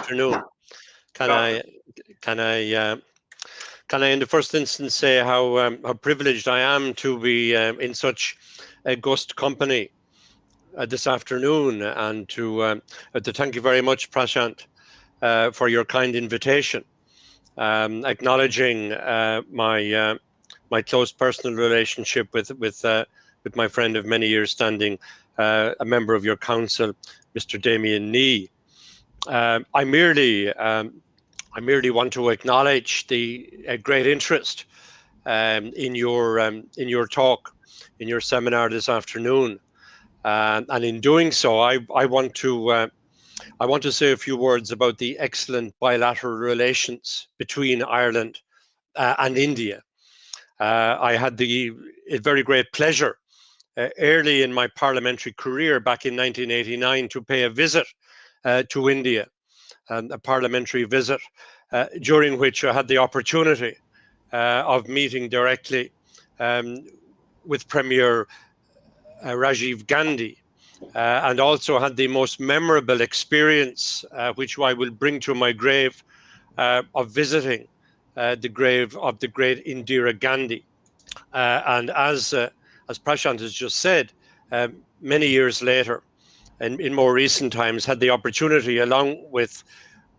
afternoon. Can Good I, afternoon. can I, can I, in the first instance, say how privileged I am to be in such august company this afternoon, and to thank you very much, Prashant, for your kind invitation, acknowledging my close personal relationship with my friend of many years standing, a member of your council, Mr. Damien Nee. I merely want to acknowledge the great interest in your talk, in your seminar this afternoon, and in doing so, I want to say a few words about the excellent bilateral relations between Ireland and India. I had the very great pleasure early in my parliamentary career back in 1989 to pay a visit to India, a parliamentary visit, during which I had the opportunity of meeting directly um, with Premier Rajiv Gandhi, and also had the most memorable experience, which I will bring to my grave, of visiting the grave of the great Indira Gandhi. And as Prashant has just said, many years later, and in more recent times, had the opportunity, along with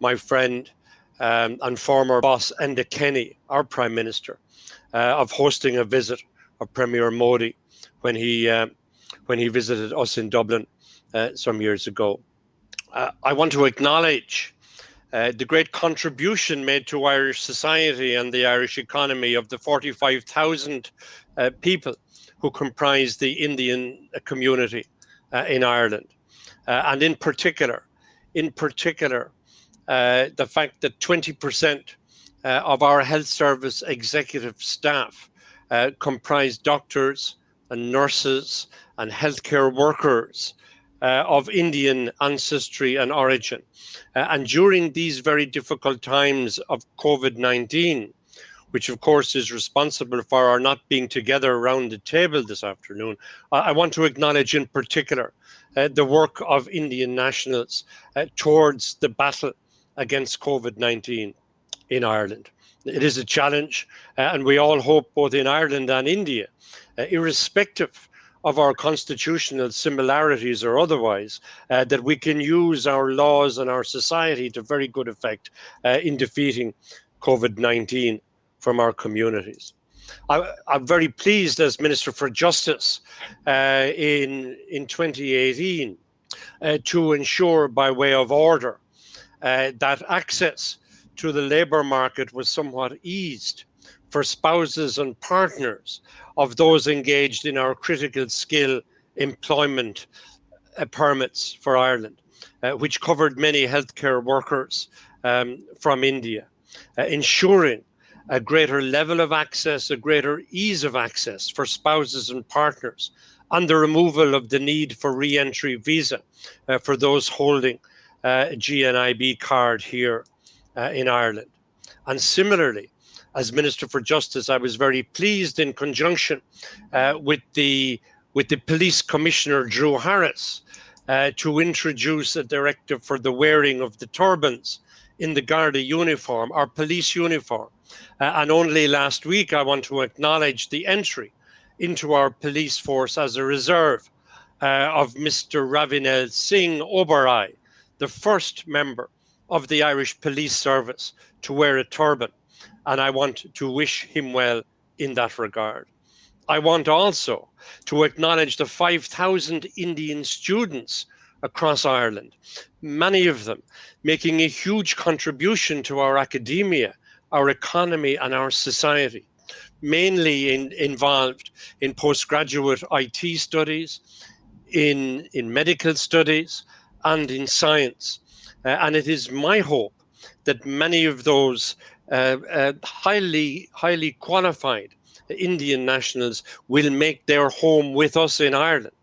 my friend and former boss Enda Kenny, our Prime Minister, of hosting a visit of Premier Modi when he visited us in Dublin some years ago. I want to acknowledge the great contribution made to Irish society and the Irish economy of the 45,000 people who comprise the Indian community in Ireland, and in particular, the fact that 20% of our health service executive staff comprise doctors and nurses and healthcare workers of Indian ancestry and origin. And during these very difficult times of COVID-19, which of course is responsible for our not being together around the table this afternoon, I want to acknowledge in particular the work of Indian nationals towards the battle against COVID-19 in Ireland. It is a challenge, and we all hope, both in Ireland and India, irrespective of our constitutional similarities or otherwise, that we can use our laws and our society to very good effect in defeating COVID-19 from our communities. I'm very pleased as Minister for Justice in 2018 to ensure, by way of order, that access to the labour market was somewhat eased for spouses and partners of those engaged in our critical skill employment permits for Ireland, which covered many healthcare workers from India, ensuring a greater level of access, a greater ease of access for spouses and partners, and the removal of the need for re-entry visa for those holding a GNIB card here in Ireland. And similarly, as Minister for Justice, I was very pleased, in conjunction with the Police Commissioner Drew Harris, to introduce a directive for the wearing of the turbans in the Garda uniform, our police uniform. And only last week, I want to acknowledge the entry into our police force as a reserve of Mr. Ravinel Singh Oberoi, the first member of the Irish Police Service to wear a turban. And I want to wish him well in that regard. I want also to acknowledge the 5,000 Indian students across Ireland, many of them making a huge contribution to our academia, our economy and our society, mainly involved in postgraduate IT studies, in medical studies and in science. And it is my hope that many of those highly qualified Indian nationals will make their home with us in Ireland.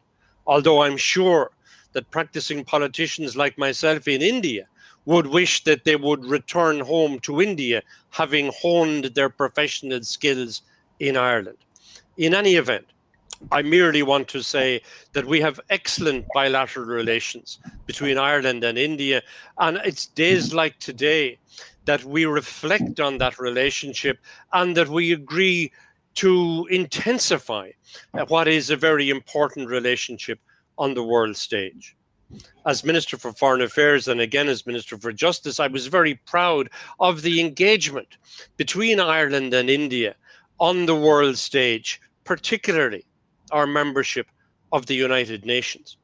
Although I'm sure that practicing politicians like myself in India would wish that they would return home to India, having honed their professional skills in Ireland. In any event, I merely want to say that we have excellent bilateral relations between Ireland and India, and it's days like today that we reflect on that relationship and that we agree to intensify what is a very important relationship on the world stage. As Minister for Foreign Affairs and again as Minister for Justice, I was very proud of the engagement between Ireland and India on the world stage, particularly our membership of the United Nations.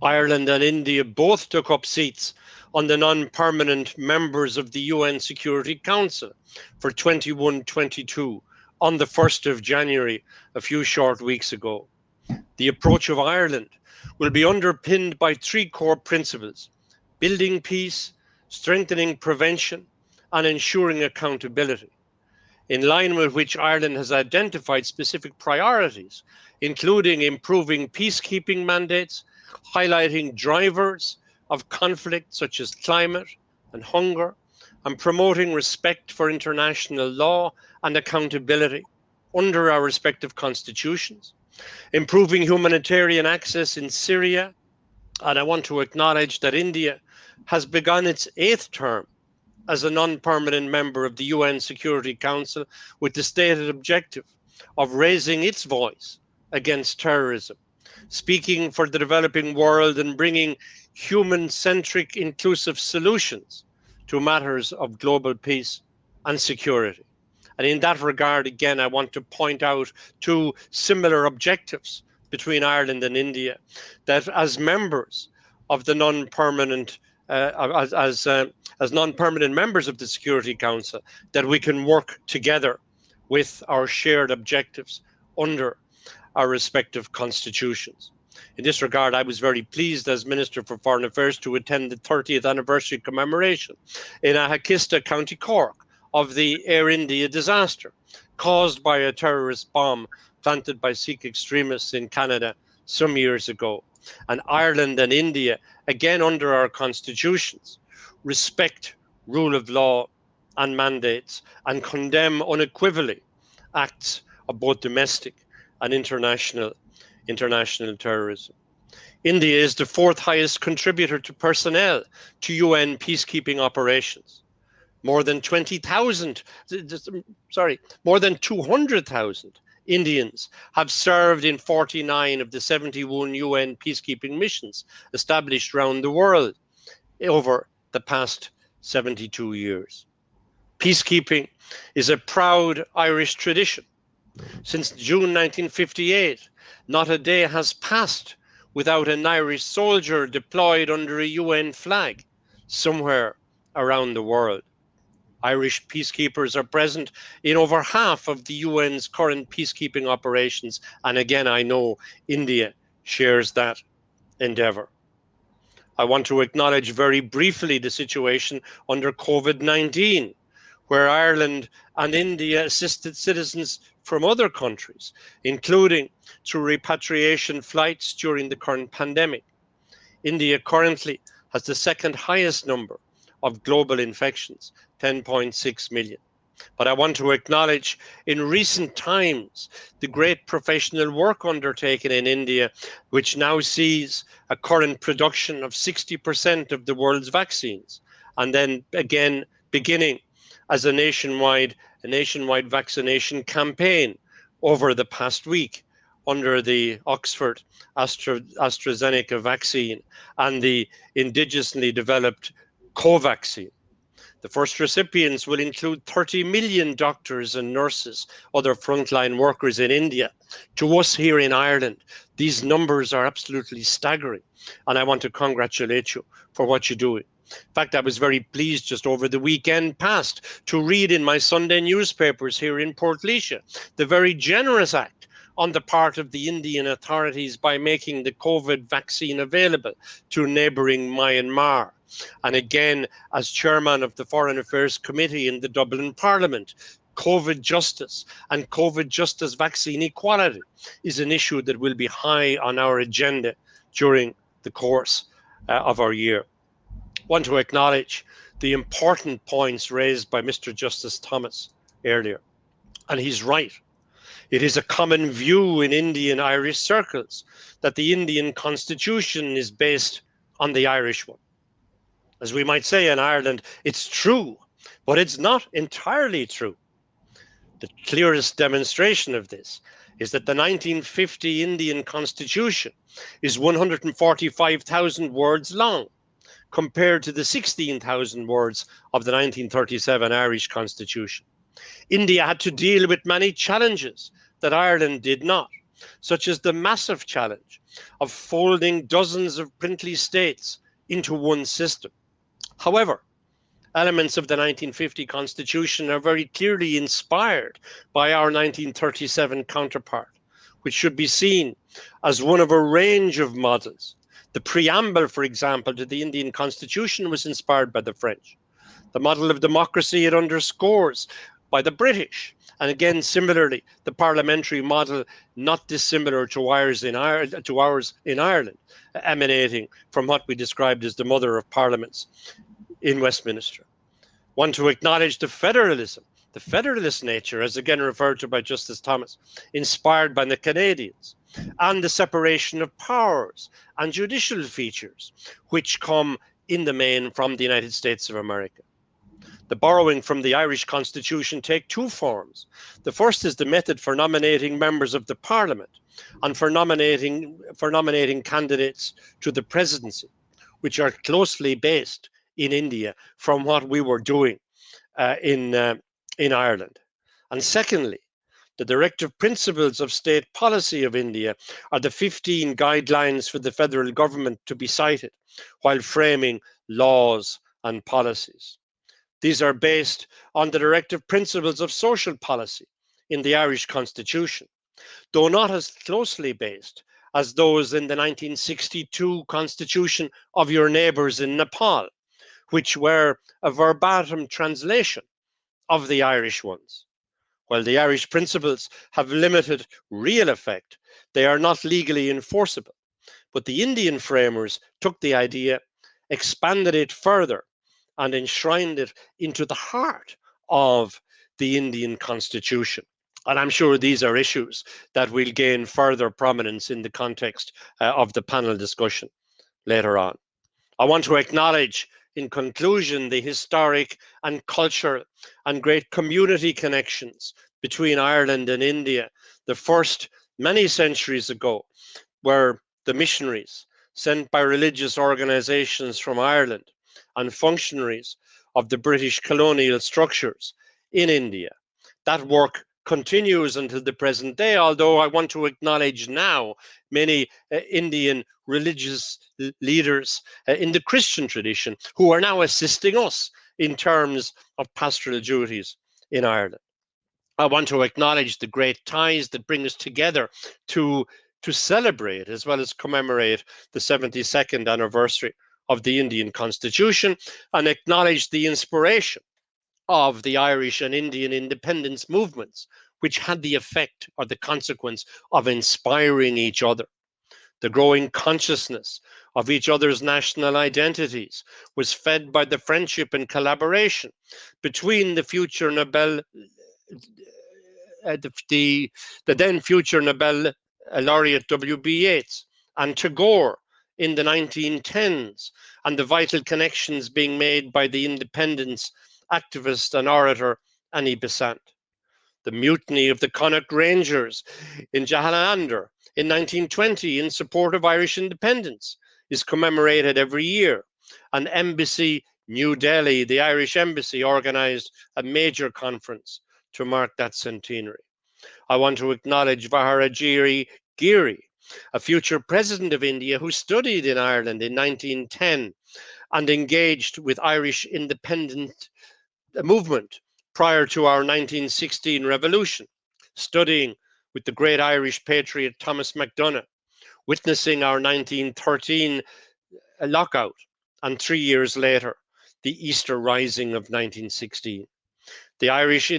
Ireland and India both took up seats on the non-permanent members of the UN Security Council for 21-22 on the 1st of January, a few short weeks ago. The approach of Ireland will be underpinned by three core principles: building peace, strengthening prevention, and ensuring accountability, in line with which Ireland has identified specific priorities, including improving peacekeeping mandates, highlighting drivers of conflict such as climate and hunger, and promoting respect for international law and accountability under our respective constitutions, improving humanitarian access in Syria. And I want to acknowledge that India has begun its 8th term as a non-permanent member of the UN Security Council with the stated objective of raising its voice against terrorism, speaking for the developing world and bringing human-centric inclusive solutions to matters of global peace and security. And in that regard, again, I want to point out two similar objectives between Ireland and India, that as members of the non-permanent, as non-permanent members of the Security Council, that we can work together with our shared objectives under our respective constitutions. In this regard, I was very pleased as Minister for Foreign Affairs to attend the 30th anniversary commemoration in Ahakista, County Cork, of the Air India disaster caused by a terrorist bomb planted by Sikh extremists in Canada some years ago. And Ireland and India, again under our constitutions, respect rule of law and mandates and condemn unequivocally acts of both domestic and international terrorism. India is the 4th highest contributor to personnel to UN peacekeeping operations. More than 200,000 Indians have served in 49 of the 71 UN peacekeeping missions established around the world over the past 72 years. Peacekeeping is a proud Irish tradition. Since June 1958, not a day has passed without an Irish soldier deployed under a UN flag somewhere around the world. Irish peacekeepers are present in over half of the UN's current peacekeeping operations, and again, I know India shares that endeavour. I want to acknowledge very briefly the situation under COVID-19, where Ireland and India assisted citizens from other countries, including through repatriation flights during the current pandemic. India currently has the 2nd highest number of global infections, 10.6 million. But I want to acknowledge in recent times the great professional work undertaken in India, which now sees a current production of 60% of the world's vaccines, and then again beginning as a nationwide vaccination campaign over the past week under the Oxford AstraZeneca vaccine and the indigenously developed Covaxin. The first recipients will include 30 million doctors and nurses, other frontline workers in India. To us here in Ireland, these numbers are absolutely staggering, and I want to congratulate you for what you're doing. In fact, I was very pleased just over the weekend past to read in my Sunday newspapers here in Portlaoise the very generous act on the part of the Indian authorities by making the COVID vaccine available to neighbouring Myanmar. And again, as chairman of the Foreign Affairs Committee in the Dublin Parliament, COVID justice and COVID justice vaccine equality is an issue that will be high on our agenda during the course of our year. I want to acknowledge the important points raised by Mr. Justice Thomas earlier, and he's right. It is a common view in Indian Irish circles that the Indian constitution is based on the Irish one. As we might say in Ireland, it's true, but it's not entirely true. The clearest demonstration of this is that the 1950 Indian constitution is 145,000 words long, compared to the 16,000 words of the 1937 Irish constitution. India had to deal with many challenges that Ireland did not, such as the massive challenge of folding dozens of princely states into one system. However, elements of the 1950 Constitution are very clearly inspired by our 1937 counterpart, which should be seen as one of a range of models. The preamble, for example, to the Indian Constitution was inspired by the French. The model of democracy it underscores by the British. And again, similarly, the parliamentary model, not dissimilar to ours in Ireland, emanating from what we described as the mother of parliaments in Westminster. Want to acknowledge the federalist nature, as again referred to by Justice Thomas, inspired by the Canadians, and the separation of powers and judicial features, which come in the main from the United States of America. The borrowing from the Irish Constitution take two forms. The first is the method for nominating members of the Parliament and for nominating candidates to the presidency, which are closely based in India from what we were doing in Ireland. And secondly, the directive principles of state policy of India are the 15 guidelines for the federal government to be cited while framing laws and policies. These are based on the directive principles of social policy in the Irish Constitution, though not as closely based as those in the 1962 Constitution of your neighbours in Nepal, which were a verbatim translation of the Irish ones. While the Irish principles have limited real effect, they are not legally enforceable. But the Indian framers took the idea, expanded it further, and enshrined it into the heart of the Indian Constitution. And I'm sure these are issues that will gain further prominence in the context of the panel discussion later on. I want to acknowledge, in conclusion, the historic and cultural and great community connections between Ireland and India. The first, many centuries ago, were the missionaries sent by religious organizations from Ireland and functionaries of the British colonial structures in India. That work continues until the present day, although I want to acknowledge now many Indian religious leaders in the Christian tradition who are now assisting us in terms of pastoral duties in Ireland. I want to acknowledge the great ties that bring us together to celebrate as well as commemorate the 72nd anniversary of the Indian Constitution, and acknowledge the inspiration of the Irish and Indian independence movements, which had the effect or the consequence of inspiring each other. The growing consciousness of each other's national identities was fed by the friendship and collaboration between the future Nobel, the then future Nobel laureate W.B. Yeats and Tagore in the 1910s, and the vital connections being made by the independence activist and orator Annie Besant. The mutiny of the Connacht Rangers in Jalandhar in 1920 in support of Irish independence is commemorated every year. And Embassy New Delhi, the Irish Embassy, organised a major conference to mark that centenary. I want to acknowledge Vaharajiri Giri, a future president of India who studied in Ireland in 1910 and engaged with Irish independent movement prior to our 1916 revolution, studying with the great Irish patriot Thomas MacDonagh, witnessing our 1913 lockout, and 3 years later, the Easter Rising of 1916. The Irish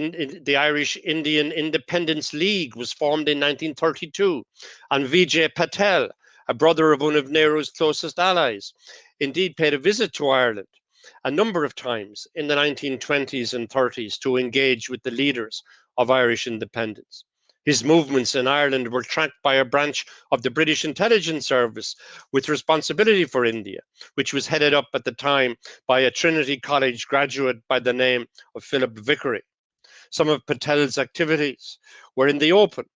Indian Independence League was formed in 1932, and Vijay Patel, a brother of one of Nehru's closest allies, indeed paid a visit to Ireland a number of times in the 1920s and 30s to engage with the leaders of Irish independence. His movements in Ireland were tracked by a branch of the British Intelligence Service with responsibility for India, which was headed up at the time by a Trinity College graduate by the name of Philip Vickery. Some of Patel's activities were in the open.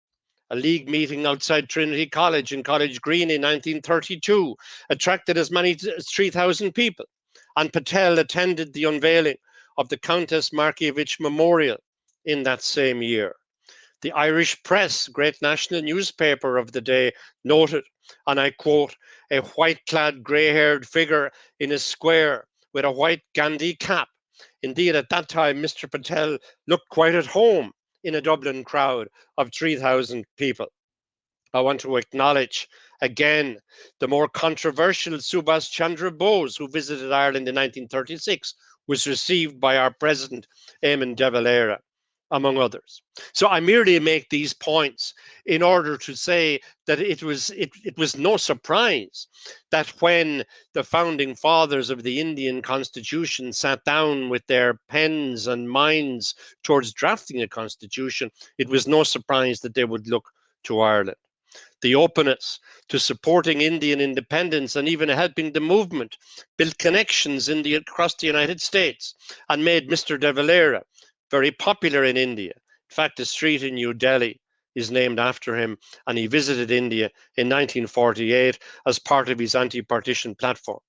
A league meeting outside Trinity College in College Green in 1932 attracted as many as 3,000 people, and Patel attended the unveiling of the Countess Markievicz Memorial in that same year. The Irish Press, great national newspaper of the day, noted, and I quote, a white-clad grey-haired figure in a square with a white Gandhi cap. Indeed, at that time, Mr. Patel looked quite at home in a Dublin crowd of 3,000 people. I want to acknowledge again the more controversial Subhas Chandra Bose, who visited Ireland in 1936, was received by our president, Eamon de Valera, among others. So I merely make these points in order to say that it was no surprise that when the founding fathers of the Indian Constitution sat down with their pens and minds towards drafting a constitution, it was no surprise that they would look to Ireland. The openness to supporting Indian independence and even helping the movement built connections across the United States and made Mr. de Valera very popular in India. In fact, a street in New Delhi is named after him, and he visited India in 1948 as part of his anti-partition platform,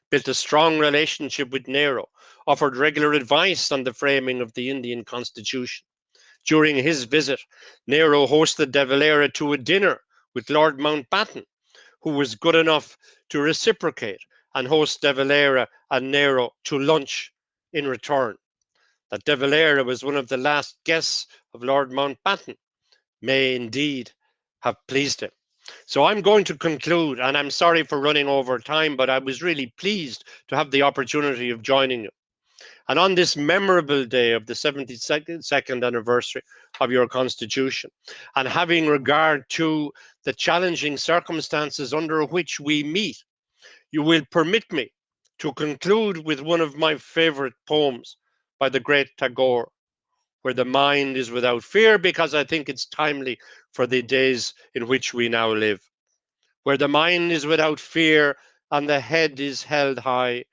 built a strong relationship with Nehru, offered regular advice on the framing of the Indian Constitution. During his visit, Nehru hosted de Valera to a dinner with Lord Mountbatten, who was good enough to reciprocate and host de Valera and Nehru to lunch in return. That de Valera was one of the last guests of Lord Mountbatten may indeed have pleased him. So I'm going to conclude, and I'm sorry for running over time, but I was really pleased to have the opportunity of joining you. And on this memorable day of the 72nd anniversary of your Constitution, and having regard to the challenging circumstances under which we meet, you will permit me to conclude with one of my favorite poems by the great Tagore, where the mind is without fear, because I think it's timely for the days in which we now live. Where the mind is without fear and the head is held high,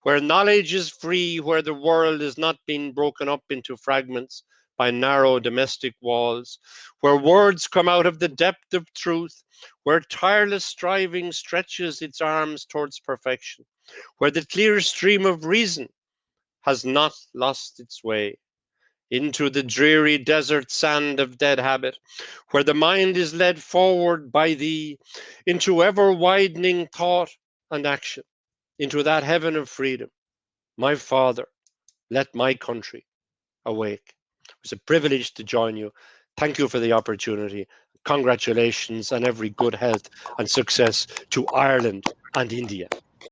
where knowledge is free, where the world is not being broken up into fragments by narrow domestic walls, where words come out of the depth of truth, where tireless striving stretches its arms towards perfection, where the clear stream of reason has not lost its way into the dreary desert sand of dead habit, where the mind is led forward by thee into ever-widening thought and action, into that heaven of freedom. My Father, let my country awake. It was a privilege to join you. Thank you for the opportunity. Congratulations and every good health and success to Ireland and India.